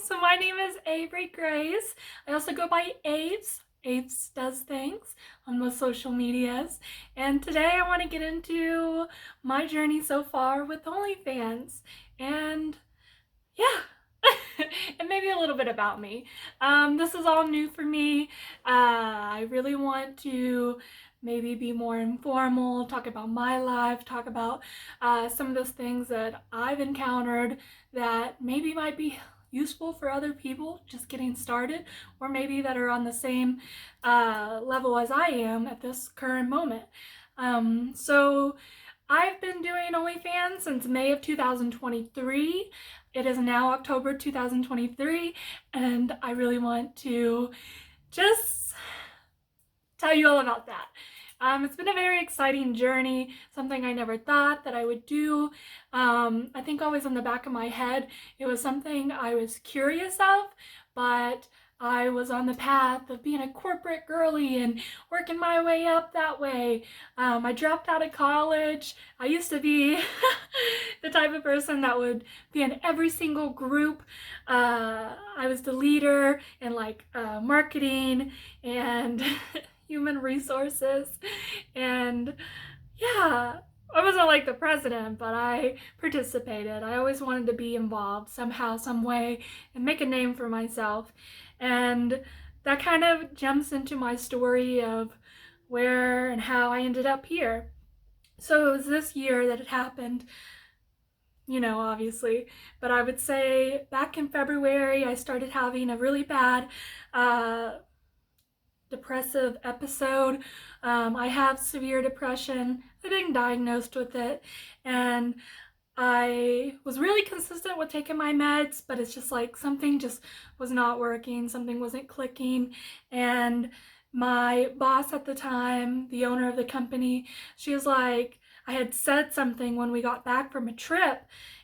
so my name is Avery Grace. I also go by Aves. Aves does things on most social medias. And today I want to get into my journey so far with OnlyFans. And yeah, and maybe a little bit about me. This is all new for me. I really want to maybe be more informal, talk about my life, talk about some of those things that I've encountered that maybe might be useful for other people just getting started, or maybe that are on the same level as I am at this current moment. So I've been doing OnlyFans since May of 2023. It is now October 2023, and I really want to just tell you all about that. It's been a very exciting journey, something I never thought that I would do. I think always in the back of my head, it was something I was curious of, but I was on the path of being a corporate girly and working my way up that way. I dropped out of college. I used to be the type of person that would be in every single group. I was the leader in marketing and human resources, and yeah, I wasn't like the president, but I participated. I always wanted to be involved somehow, some way, and make a name for myself. And that kind of jumps into my story of where and how I ended up here. So it was this year that it happened, obviously, but I would say back in February, I started having a really bad depressive episode. I have severe depression. I've been diagnosed with it, and I was really consistent with taking my meds, but it's just like something just was not working, something wasn't clicking. And my boss at the time, the owner of the company, she was like, I had said something when we got back from a trip,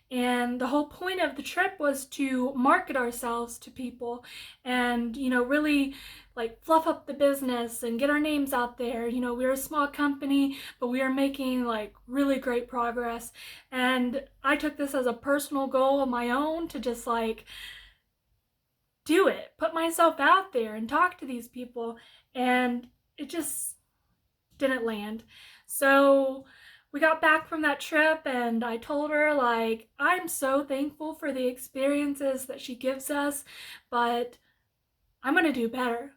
and the whole point of the trip was to market ourselves to people and, really like fluff up the business and get our names out there. We're a small company, but we are making like really great progress. And I took this as a personal goal of my own to just like do it, put myself out there and talk to these people. And it just didn't land. So we got back from that trip and I told her, like, I'm so thankful for the experiences that she gives us, but I'm gonna do better.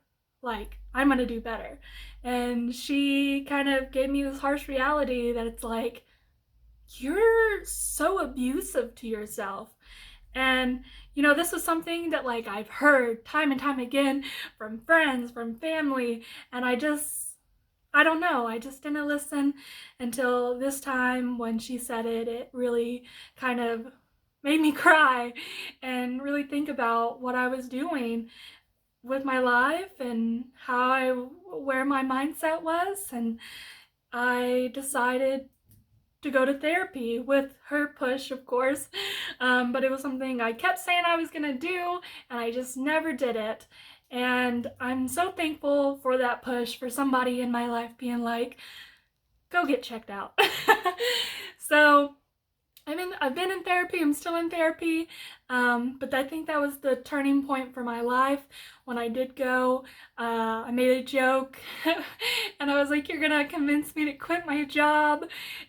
I'm gonna do better. And she kind of gave me this harsh reality that it's like, you're so abusive to yourself. And this was something that like I've heard time and time again from friends, from family, and I don't know, I just didn't listen until this time when she said it. It really kind of made me cry and really think about what I was doing with my life and where my mindset was. And I decided to go to therapy with her push, of course. But it was something I kept saying I was gonna do, and I just never did it. And I'm so thankful for that push, for somebody in my life being like, go get checked out. So I've been in therapy, I'm still in therapy, but I think that was the turning point for my life when I did go. I made a joke and I was like, you're gonna convince me to quit my job.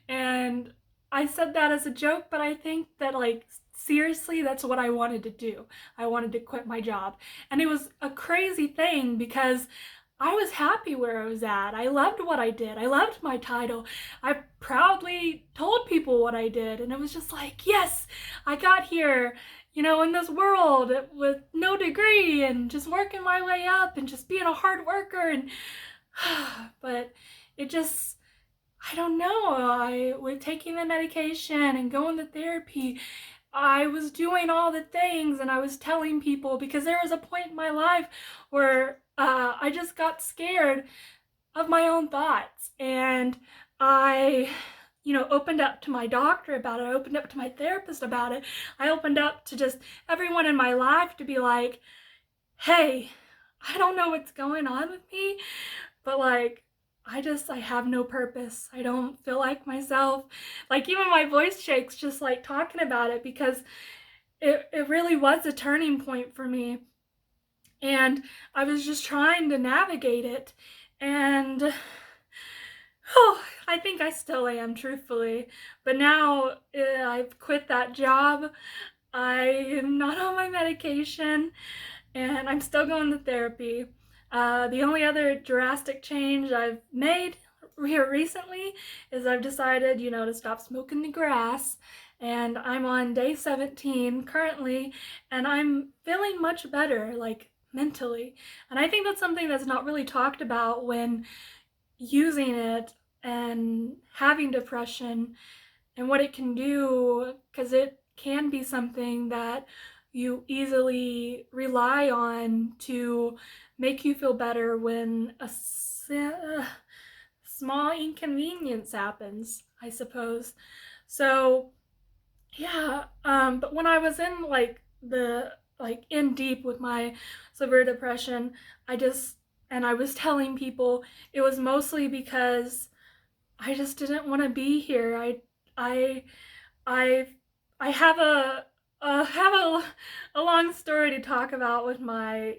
And I said that as a joke, but I think that like, seriously, that's what I wanted to do. I wanted to quit my job. And it was a crazy thing because I was happy where I was at. I loved what I did. I loved my title. I proudly told people what I did. And it was just like, yes, I got here, in this world with no degree and just working my way up and just being a hard worker. And but it just, I don't know. With taking the medication and going to therapy, I was doing all the things and I was telling people, because there was a point in my life where I just got scared of my own thoughts, and I opened up to my doctor about it. I opened up to my therapist about it. I opened up to just everyone in my life to be like, hey, I don't know what's going on with me, but like, I have no purpose. I don't feel like myself. Like, even my voice shakes just like talking about it, because it really was a turning point for me. And I was just trying to navigate it. And oh, I think I still am, truthfully. But now I've quit that job. I am not on my medication, and I'm still going to therapy. The only other drastic change I've made here recently is I've decided, to stop smoking the grass. And I'm on day 17 currently, and I'm feeling much better, like mentally. And I think that's something that's not really talked about when using it and having depression and what it can do, because it can be something that you easily rely on to make you feel better when a small inconvenience happens, I suppose. So yeah, but when I was in in deep with my severe depression, and I was telling people it was mostly because I just didn't want to be here. I I I have a long story to talk about with my,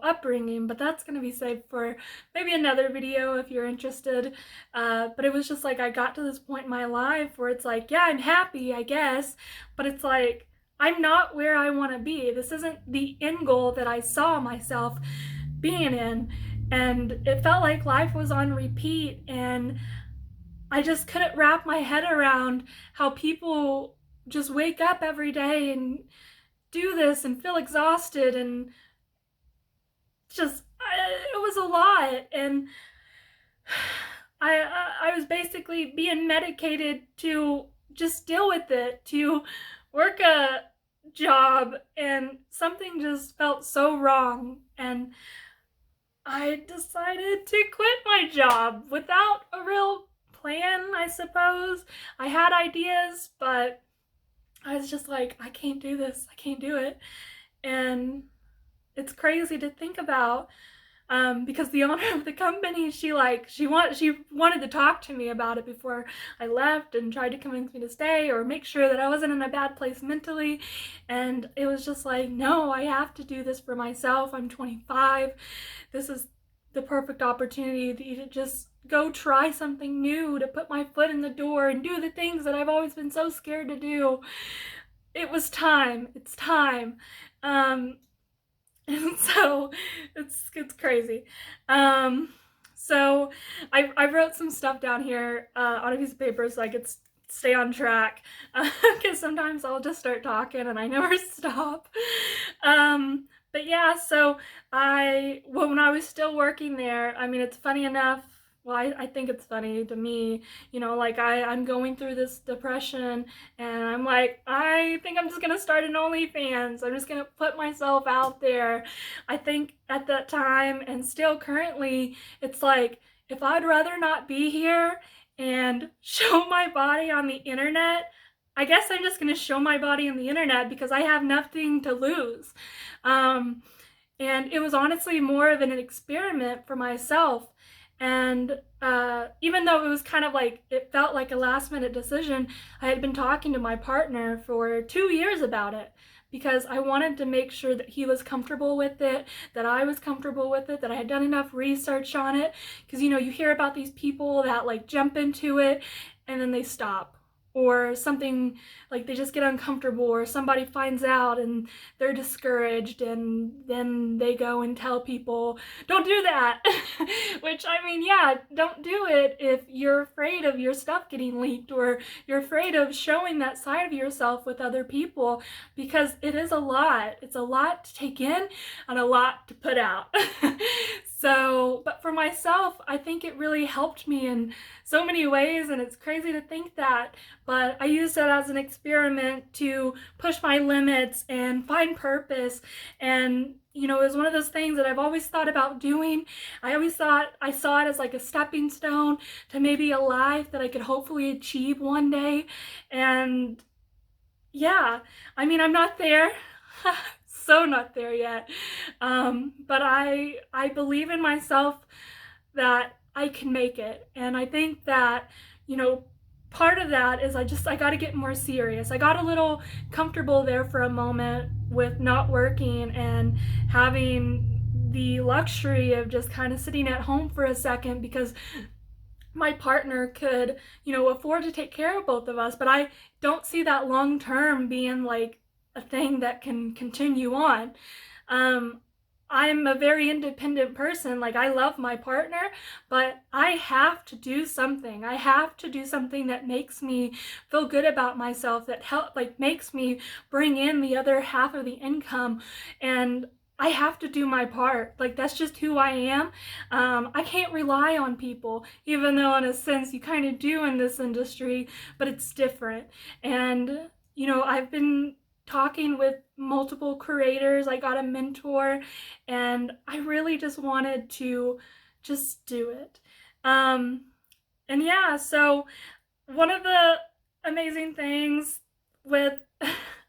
upbringing, but that's going to be saved for maybe another video if you're interested. But it was just like I got to this point in my life where it's like, yeah, I'm happy, I guess, but it's like I'm not where I want to be. This isn't the end goal that I saw myself being in, and it felt like life was on repeat, and I just couldn't wrap my head around how people just wake up every day and do this and feel exhausted, and it was a lot. And I was basically being medicated to just deal with it, to work a job, and something just felt so wrong. And I decided to quit my job without a real plan, I suppose. I had ideas, but I was just like, I can't do this. I can't do it. And it's crazy to think about, because the owner of the company, she wanted to talk to me about it before I left and tried to convince me to stay or make sure that I wasn't in a bad place mentally. And it was just like, no, I have to do this for myself. I'm 25. This is the perfect opportunity to just go try something new, to put my foot in the door and do the things that I've always been so scared to do. It was time. It's time. And so it's crazy. So I wrote some stuff down here on a piece of paper so I could stay on track, because sometimes I'll just start talking and I never stop. But yeah, so when I was still working there, I mean, it's funny enough. Well, I think it's funny to me, like I'm going through this depression, and I'm like, I think I'm just gonna start an OnlyFans. I'm just gonna put myself out there. I think at that time, and still currently, it's like, if I'd rather not be here and show my body on the internet, I guess I'm just gonna show my body on the internet because I have nothing to lose. And it was honestly more of an experiment for myself. And even though it was kind of like, it felt like a last minute decision, I had been talking to my partner for 2 years about it, because I wanted to make sure that he was comfortable with it, that I was comfortable with it, that I had done enough research on it. Because, you hear about these people that like jump into it and then they stop, or something, like they just get uncomfortable, or somebody finds out and they're discouraged, and then they go and tell people, don't do that. Which, I mean, yeah, don't do it if you're afraid of your stuff getting leaked, or you're afraid of showing that side of yourself with other people, because it is a lot. It's a lot to take in and a lot to put out. So, but for myself, I think it really helped me in so many ways, and it's crazy to think that, but I used it as an experiment to push my limits and find purpose. And it was one of those things that I've always thought about doing. I always thought I saw it as like a stepping stone to maybe a life that I could hopefully achieve one day. And yeah, I mean, I'm not there. So not there yet. But I believe in myself that I can make it. And I think that, part of that is I got to get more serious. I got a little comfortable there for a moment with not working and having the luxury of just kind of sitting at home for a second, because my partner could, afford to take care of both of us, but I don't see that long term being like a thing that can continue on. Um, I'm a very independent person. Like, I love my partner, but I have to do something. I have to do something that makes me feel good about myself, that makes me bring in the other half of the income, and I have to do my part. Like, that's just who I am. I can't rely on people, even though in a sense you kind of do in this industry, but it's different. And, I've been talking with multiple creators. I got a mentor, and I really just wanted to just do it. And yeah, so one of the amazing things with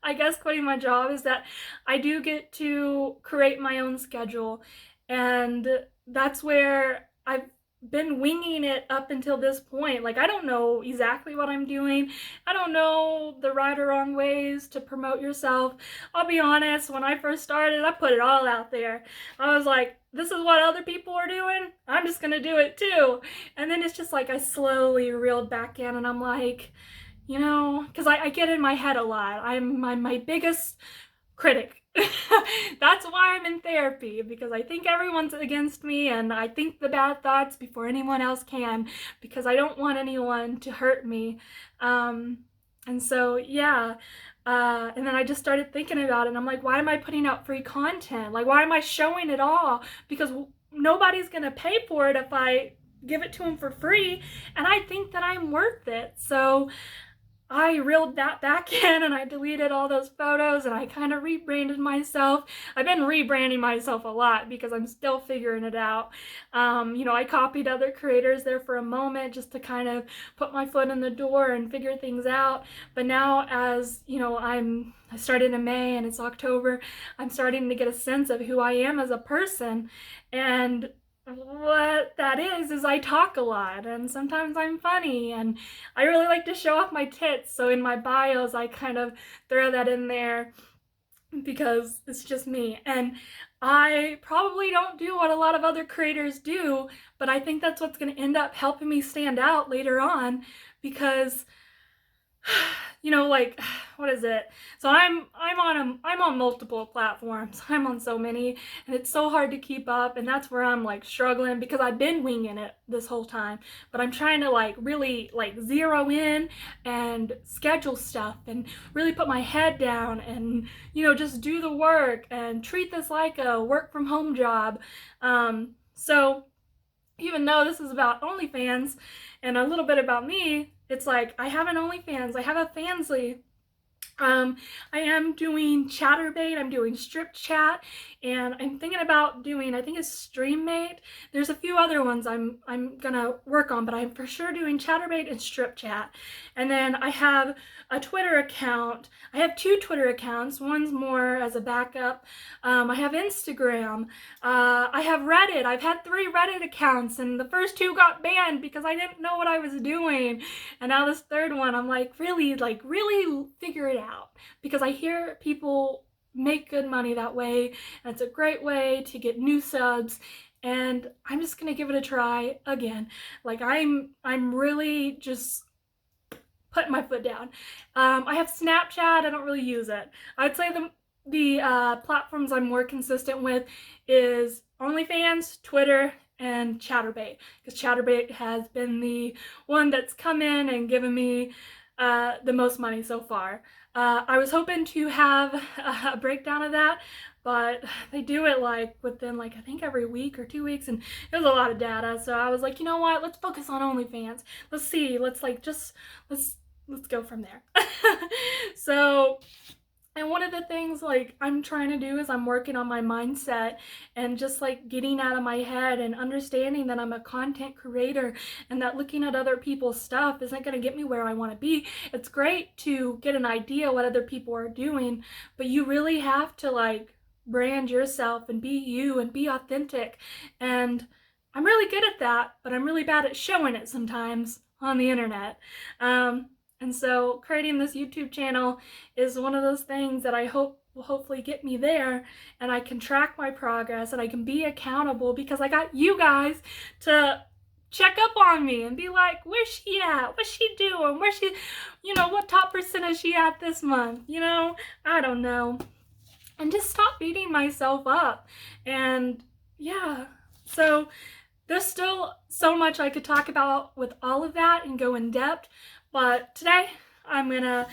I guess quitting my job is that I do get to create my own schedule, and that's where I've been winging it up until this point. Like, I don't know exactly what I'm doing. I don't know the right or wrong ways to promote yourself. I'll be honest, when I first started, I put it all out there. I was like, this is what other people are doing, I'm just gonna do it too. And then it's just like I slowly reeled back in, and I'm like, because I get in my head a lot. I'm my biggest critic. That's why I'm in therapy, because I think everyone's against me, and I think the bad thoughts before anyone else can, because I don't want anyone to hurt me. And so, yeah. And then I just started thinking about it, and I'm like, why am I putting out free content? Like, why am I showing it all? Because nobody's gonna pay for it if I give it to them for free, and I think that I'm worth it. So I reeled that back in, and I deleted all those photos, and I kind of rebranded myself. I've been rebranding myself a lot because I'm still figuring it out. I copied other creators there for a moment just to kind of put my foot in the door and figure things out. But now, as I started in May and it's October, I'm starting to get a sense of who I am as a person. And what that is I talk a lot, and sometimes I'm funny, and I really like to show off my tits. So in my bios, I kind of throw that in there because it's just me. And I probably don't do what a lot of other creators do, but I think that's what's going to end up helping me stand out later on, because like, what is it? So I'm on multiple platforms. I'm on so many, and it's so hard to keep up, and that's where I'm like struggling, because I've been winging it this whole time, but I'm trying to like really like zero in and schedule stuff and really put my head down and just do the work and treat this like a work from home job. So even though this is about OnlyFans and a little bit about me, it's like I have an OnlyFans, I have a Fansly. I am doing Chatterbait, I'm doing Strip Chat, and I'm thinking about doing, I think it's StreamMate. There's a few other ones I'm gonna work on, but I'm for sure doing Chatterbait and Strip Chat. And then I have a Twitter account. I have 2 Twitter accounts. One's more as a backup. I have Instagram. I have Reddit. I've had 3 Reddit accounts, and the first 2 got banned because I didn't know what I was doing. And now this 3rd one, I'm like, really figure it out, because I hear people make good money that way, and it's a great way to get new subs, and I'm just gonna give it a try again. Like, I'm really just putting my foot down. I have Snapchat. I don't really use it. I'd say the platforms I'm more consistent with is OnlyFans, Twitter, and Chatterbait, because Chatterbait has been the one that's come in and given me the most money so far. I was hoping to have a breakdown of that, but they do it like within I think every week or 2 weeks, and it was a lot of data. So I was like, you know what? Let's focus on OnlyFans. Let's see. Let's go from there. So, and one of the things I'm trying to do is I'm working on my mindset and just getting out of my head and understanding that I'm a content creator, and that looking at other people's stuff isn't going to get me where I want to be. It's great to get an idea what other people are doing, but you really have to brand yourself and be you and be authentic. And I'm really good at that, but I'm really bad at showing it sometimes. on the internet. And so creating this YouTube channel is one of those things that I hope will hopefully get me there, and I can track my progress and I can be accountable because I got you guys to check up on me and be like, where's she at? What's she doing? Where's she, what top percent is she at this month? I don't know. And just stop beating myself up. And yeah, so there's still so much I could talk about with all of that and go in depth, but today I'm gonna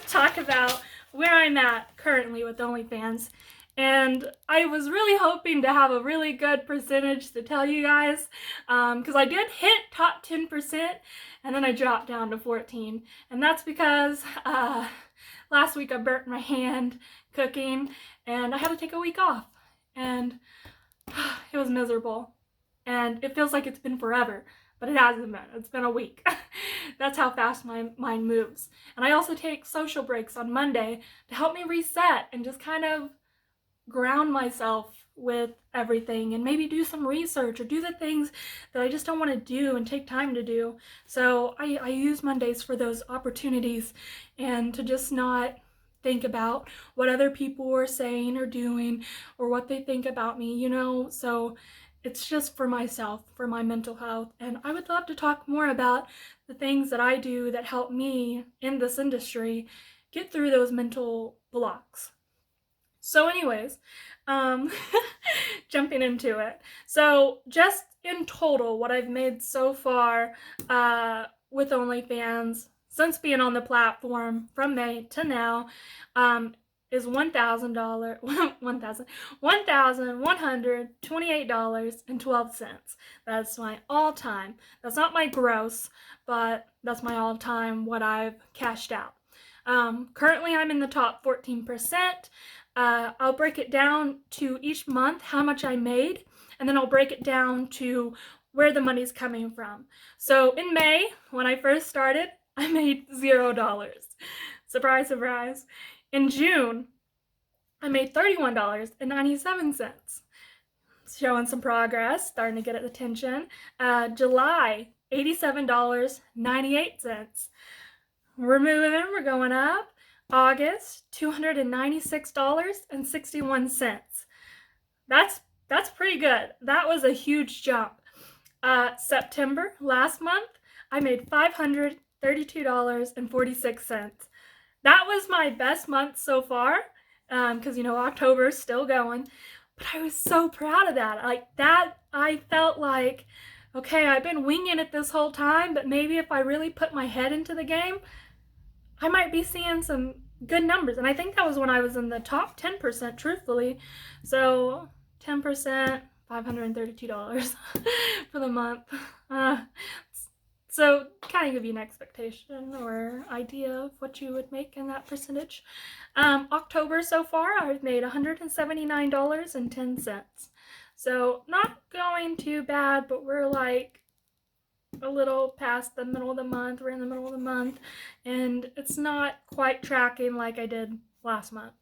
talk about where I'm at currently with OnlyFans. And I was really hoping to have a really good percentage to tell you guys, because I did hit top 10% and then I dropped down to 14. And that's because last week I burnt my hand cooking and I had to take a week off. And it was miserable. And it feels like it's been forever, but it hasn't been. It's been a week. That's how fast my mind moves. And I also take social breaks on Monday to help me reset and just kind of ground myself with everything and maybe do some research or do the things that I just don't want to do and take time to do. So I use Mondays for those opportunities and to just not think about what other people are saying or doing or what they think about me, So it's just for myself, for my mental health. And I would love to talk more about the things that I do that help me in this industry get through those mental blocks. So anyways, jumping into it. So just in total, what I've made so far with OnlyFans since being on the platform from May to now is $1,128.12. That's my all-time. That's not my gross, but that's my all-time what I've cashed out. Currently, I'm in the top 14%. I'll break it down to each month how much I made, and then I'll break it down to where the money's coming from. So in May, when I first started, I made $0. Surprise, surprise. In June, I made $31.97. Showing some progress, starting to get attention. July, $87.98. We're moving, we're going up. August, $296.61. That's pretty good. That was a huge jump. September, last month, I made $532.46. That was my best month so far, because October is still going. But I was so proud of that. Like that, I felt like, okay, I've been winging it this whole time, but maybe if I really put my head into the game, I might be seeing some good numbers. And I think that was when I was in the top 10%, truthfully. So 10%, $532 for the month. So kind of give you an expectation or idea of what you would make in that percentage. October so far, I've made $179.10. So not going too bad, but we're like a little past the middle of the month. We're in the middle of the month, and it's not quite tracking like I did last month.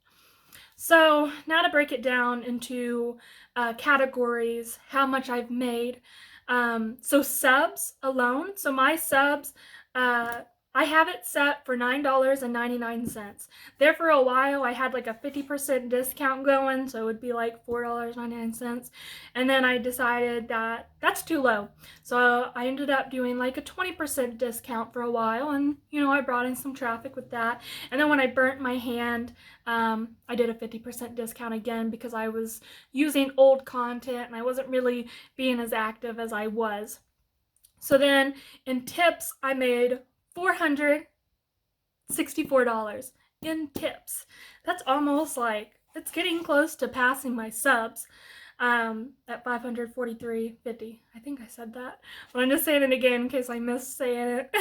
So now to break it down into categories, how much I've made. So subs alone, so my subs, I have it set for $9.99. There for a while, I had like a 50% discount going, so it would be like $4.99. And then I decided that that's too low. So I ended up doing like a 20% discount for a while, and I brought in some traffic with that. And then when I burnt my hand, I did a 50% discount again because I was using old content and I wasn't really being as active as I was. So then in tips, I made $464 in tips. That's almost like, it's getting close to passing my subs at $543.50. I think I said that, but I'm just saying it again in case I missed saying it.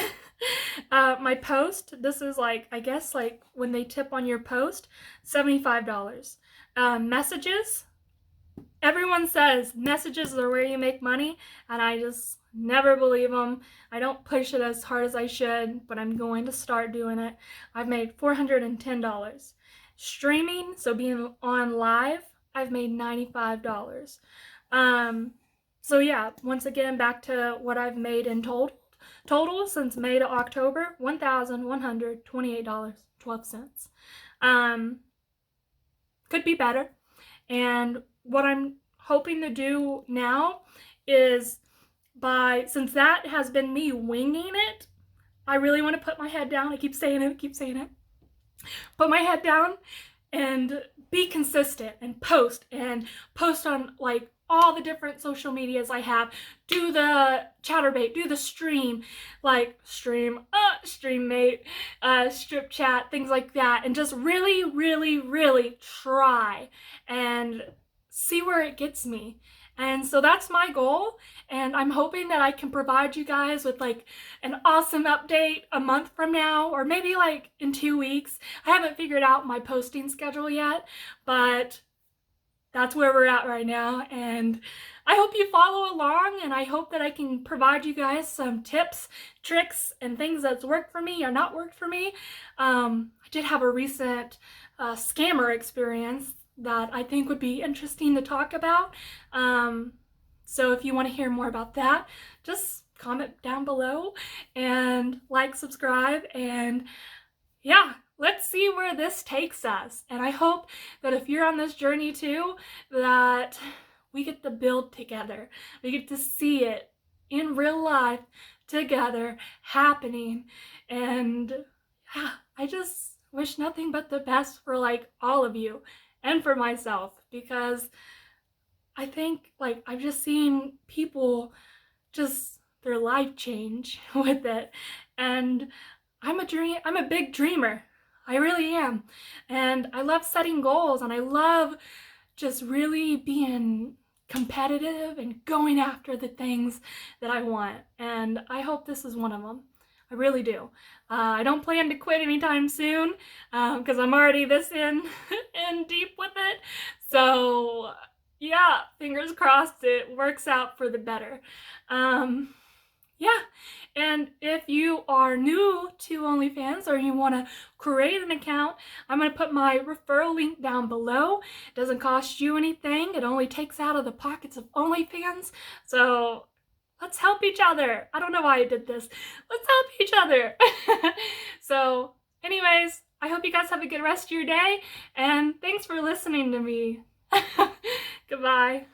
My post, this is like, I guess like when they tip on your post, $75. Messages, everyone says messages are where you make money, and I just never believe them. I don't push it as hard as I should, but I'm going to start doing it. I've made $410. Streaming, so being on live, I've made $95. So yeah, once again, back to what I've made in total. Total since May to October, $1,128.12. Could be better. And what I'm hoping to do now is, since that has been me winging it, I really want to put my head down. I keep saying it. Put my head down and be consistent and post on like all the different social medias I have. Do the chatterbait, do the stream, like streammate, strip chat, things like that, and just really, really, really try and see where it gets me. And so that's my goal, and I'm hoping that I can provide you guys with like an awesome update a month from now, or maybe like in 2 weeks. I haven't figured out my posting schedule yet, but that's where we're at right now, and I hope you follow along, and I hope that I can provide you guys some tips, tricks, and things that's worked for me or not worked for me. I did have a recent scammer experience that I think would be interesting to talk about. So if you want to hear more about that, just comment down below and like, subscribe, and yeah, let's see where this takes us. And I hope that if you're on this journey too, that we get to build together. We get to see it in real life together happening. And yeah, I just wish nothing but the best for like all of you and for myself, because I think like I've just seen people just their life change with it, and I'm a big dreamer. I really am. And I love setting goals, and I love just really being competitive and going after the things that I want. And I hope this is one of them. I really do. I don't plan to quit anytime soon, because I'm already this in deep with it. So yeah, fingers crossed it works out for the better. Yeah, and if you are new to OnlyFans or you want to create an account, I'm going to put my referral link down below. It doesn't cost you anything. It only takes out of the pockets of OnlyFans. So let's help each other. I don't know why I did this. Let's help each other. So anyways, I hope you guys have a good rest of your day, and thanks for listening to me. Goodbye.